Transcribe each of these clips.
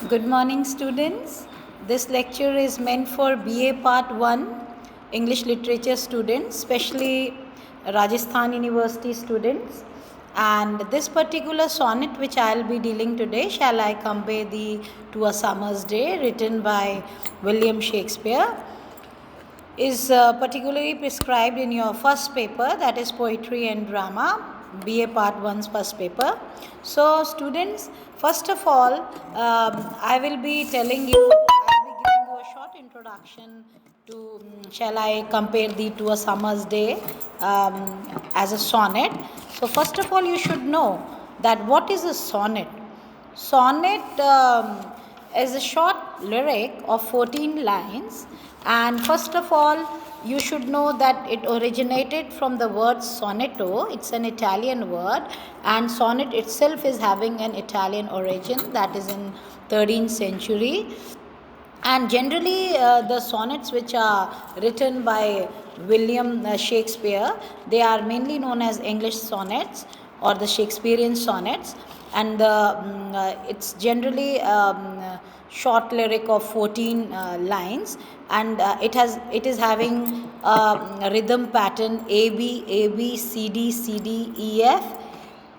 Good morning, students. This lecture is meant for BA Part 1 English Literature students, especially Rajasthan University students. And this particular sonnet which I will be dealing today, Shall I Compare Thee to a Summer's Day, written by William Shakespeare, is particularly prescribed in your first paper, that is Poetry and Drama, BA Part 1's first paper. So, students, first of all, I will be giving you a short introduction to Shall I Compare Thee to a Summer's Day as a sonnet. So, first of all, you should know that what is a sonnet. Sonnet is a short lyric of 14 lines, and first of all, you should know that it originated from the word sonetto. It's an Italian word, and sonnet itself is having an Italian origin, that is in 13th century. And generally, the sonnets which are written by William Shakespeare, they are mainly known as English sonnets or the Shakespearean sonnets, and it's generally short lyric of 14 lines, and it is having rhythm pattern A B C D C D E F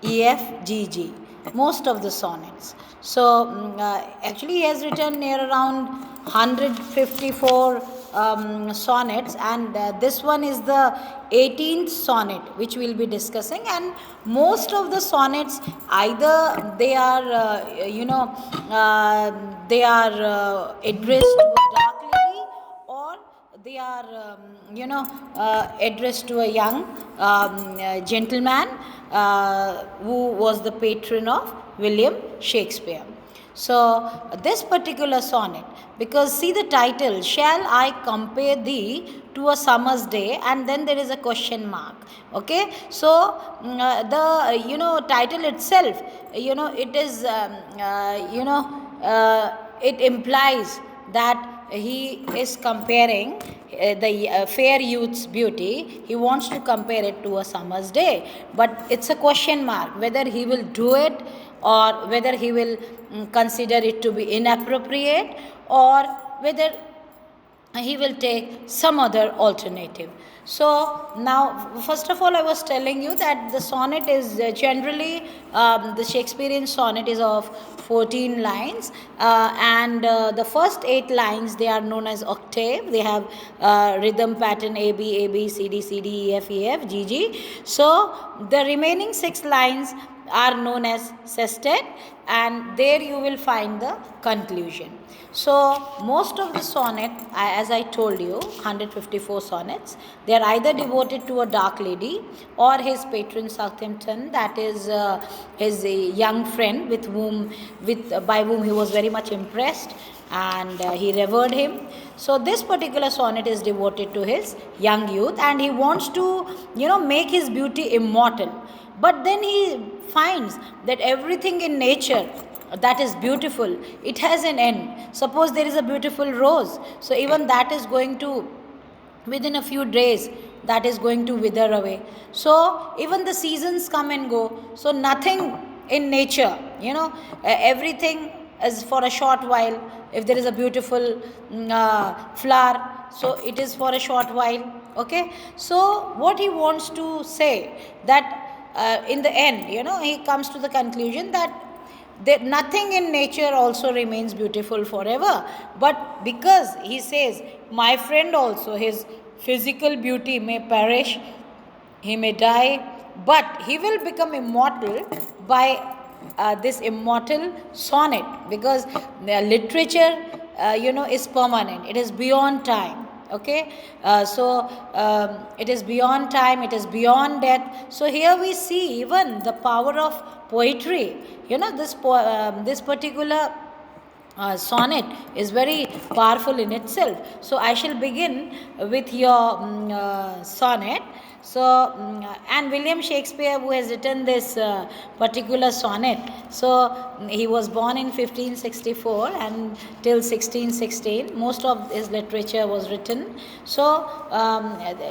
E F G G, most of the sonnets. So actually he has written near around 154 sonnets, and this one is the 18th sonnet which we will be discussing. And most of the sonnets, either they are addressed to a dark lady, or they are addressed to a young gentleman who was the patron of William Shakespeare. So this particular sonnet, because see the title, Shall I Compare Thee to a Summer's Day, and then there is a question mark. Okay, so the title itself, it is it implies that he is comparing the fair youth's beauty. He wants to compare it to a summer's day, but it's a question mark whether he will do it, or whether he will consider it to be inappropriate, or whether he will take some other alternative. So now, first of all, I was telling you that the sonnet is generally the Shakespearean sonnet is of 14 lines, and the first 8 lines, they are known as octave. They have rhythm pattern A B C D C D E F G G. So the remaining 6 lines are known as sestet, and there you will find the conclusion. So most of the sonnet, as I told you, 154 sonnets, they are either devoted to a dark lady or his patron Southampton, that is his young friend by whom he was very much impressed, and he revered him. So this particular sonnet is devoted to his young youth, and he wants to make his beauty immortal. But then he finds that everything in nature that is beautiful, it has an end. Suppose there is a beautiful rose, so even that is going to, within a few days, that is going to wither away. So even the seasons come and go. So nothing in nature, everything is for a short while. If there is a beautiful flower, so it is for a short while. Okay, so what he wants to say, that in the end, he comes to the conclusion that nothing in nature also remains beautiful forever. But because he says, my friend also, his physical beauty may perish, he may die, but he will become immortal by this immortal sonnet, because literature is permanent, it is beyond time. Okay, it is beyond time, it is beyond death. So here we see even the power of poetry. This particular sonnet is very powerful in itself. So I shall begin with your sonnet. So, and William Shakespeare, who has written this particular sonnet, so he was born in 1564 and till 1616, most of his literature was written. So,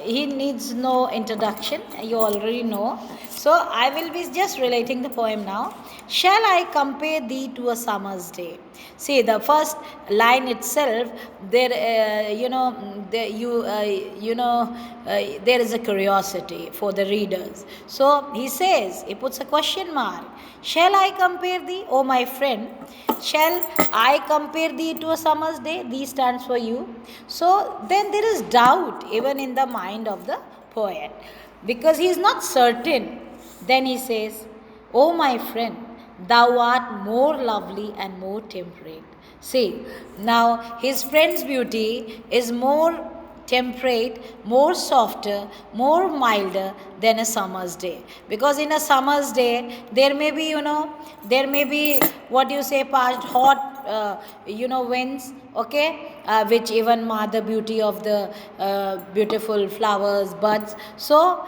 he needs no introduction, you already know. So, I will be just relating the poem now. Shall I compare thee to a summer's day? See, the first line itself, there, there is a curiosity for the readers. So he says, he puts a question mark. Shall I compare thee, O my friend? Shall I compare thee to a summer's day? Thee stands for you. So then there is doubt even in the mind of the poet, because he is not certain. Then he says, O my friend, thou art more lovely and more temperate. See, now his friend's beauty is more temperate, more softer, more milder than a summer's day. Because in a summer's day, there may be, there may be what you say, past hot, winds, okay, which even mar the beauty of the beautiful flowers, buds. So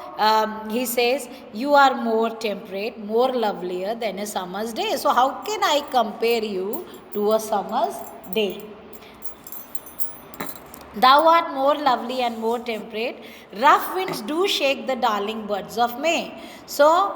he says, you are more temperate, more lovelier than a summer's day. So how can I compare you to a summer's day? Thou art more lovely and more temperate. Rough winds do shake the darling buds of May. So,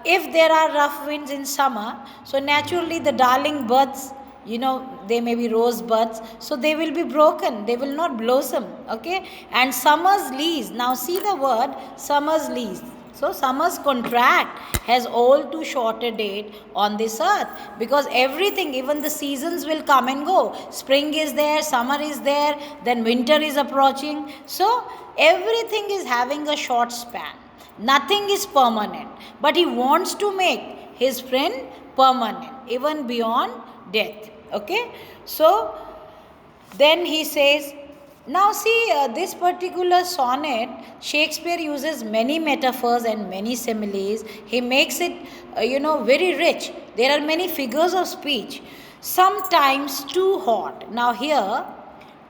if there are rough winds in summer, so naturally the darling buds, they may be rose buds, so they will be broken, they will not blossom, okay? And summer's leaves, now see the word summer's leaves. So summer's contract has all too short a date on this earth, because everything, even the seasons will come and go. Spring is there, summer is there, then winter is approaching. So everything is having a short span. Nothing is permanent. But he wants to make his friend permanent, even beyond death. Okay? So then he says, now see, this particular sonnet, Shakespeare uses many metaphors and many similes. He makes it, very rich. There are many figures of speech. Sometimes too hot. Now here,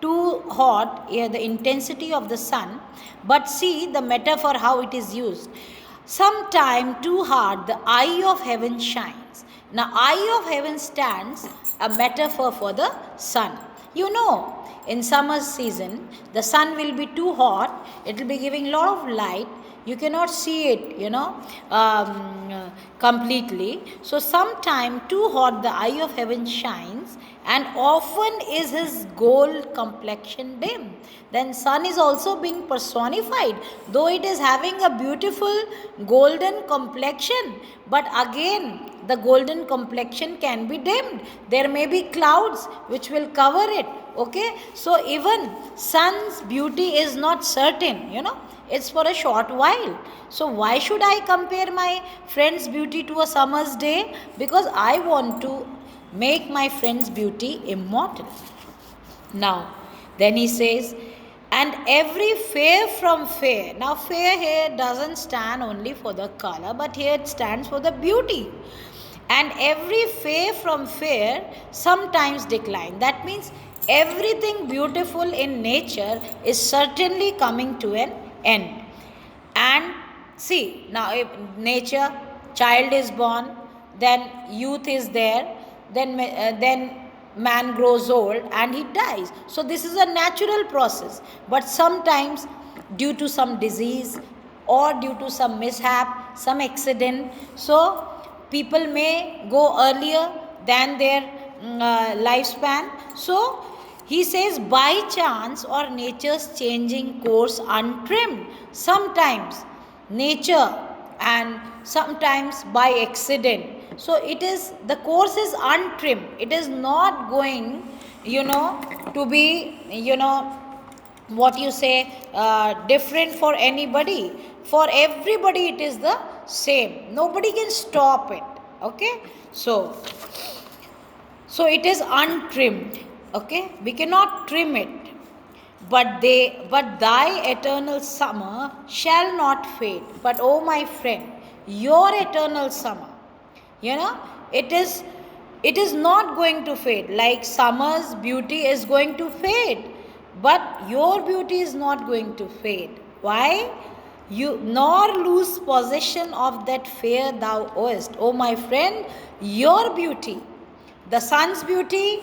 too hot, here the intensity of the sun. But see the metaphor, how it is used. Sometime too hard, the eye of heaven shines. Now, eye of heaven stands a metaphor for the sun. In summer season, the sun will be too hot, it will be giving lot of light, you cannot see it, completely. So, sometime too hot, the eye of heaven shines, and often is his gold complexion dim. Then sun is also being personified, though it is having a beautiful golden complexion, but again, the golden complexion can be dimmed. There may be clouds which will cover it. Okay, so even sun's beauty is not certain, it's for a short while. So why should I compare my friend's beauty to a summer's day? Because I want to make my friend's beauty immortal. Now, then he says, and every fair from fair. Now, fair here doesn't stand only for the color, but here it stands for the beauty. And every fair from fair sometimes decline. That means everything beautiful in nature is certainly coming to an end. And see, now if nature, child is born, then youth is there, then man grows old and he dies. So this is a natural process. But sometimes due to some disease or due to some mishap, some accident, so people may go earlier than their lifespan. So he says, by chance or nature's changing course untrimmed, sometimes nature and sometimes by accident. So it is, the course is untrimmed. It is not going, to be, what you say, different for anybody. For everybody it is the same. Nobody can stop it. Okay? So it is untrimmed. Okay? We cannot trim it. But thy eternal summer shall not fade. But oh my friend, your eternal summer, it is not going to fade. Like summer's beauty is going to fade. But your beauty is not going to fade. Why? you nor lose possession of that fair thou owest. O my friend, your beauty, the sun's beauty,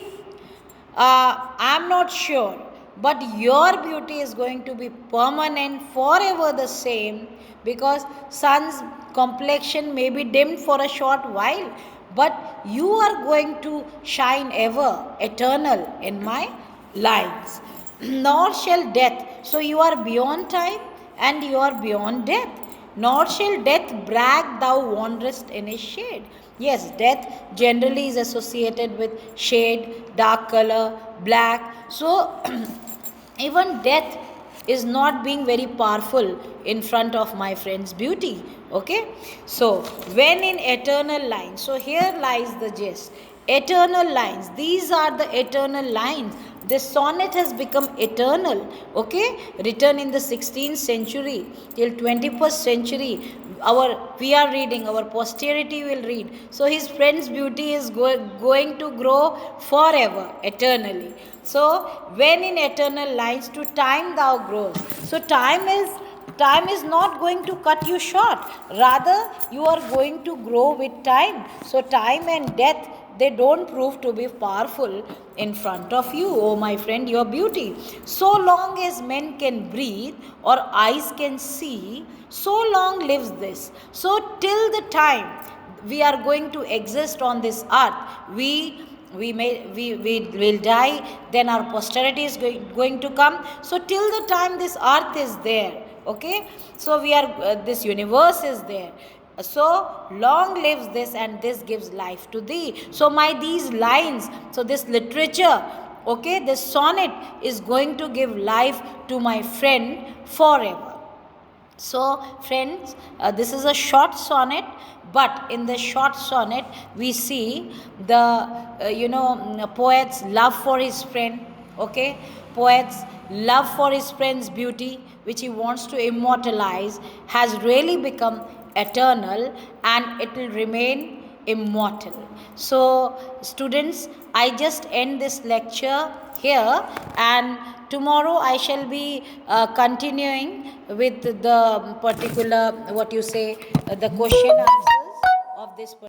I'm not sure, but your beauty is going to be permanent, forever the same, because sun's complexion may be dimmed for a short while, but you are going to shine ever, eternal in my lines. Nor shall death, so you are beyond time and you are beyond death. Nor shall death brag thou wanderest in his shade. Yes, death generally is associated with shade, dark color, black. So, even death is not being very powerful in front of my friend's beauty. Okay? So, when in eternal lines, so here lies the gist. Eternal lines, these are the eternal lines. This sonnet has become eternal, okay, written in the 16th century till 21st century. We are reading, our posterity will read. So his friend's beauty is going to grow forever, eternally. So when in eternal lines to time thou grows. So time is not going to cut you short, rather you are going to grow with time. So time and death, they don't prove to be powerful in front of you, oh my friend, your beauty. So long as men can breathe or eyes can see, so long lives this. So till the time we are going to exist on this earth, we will die, then our posterity is going to come. So till the time this earth is there, okay, so we are this universe is there, so long lives this, and this gives life to thee. So these lines, so this literature, okay, this sonnet is going to give life to my friend forever. So friends, this is a short sonnet, but in the short sonnet we see the poet's love for his friend, okay, poet's love for his friend's beauty, which he wants to immortalize, has really become eternal, and it will remain immortal. So students, I just end this lecture here, and tomorrow I shall be continuing with the particular, the question answers of this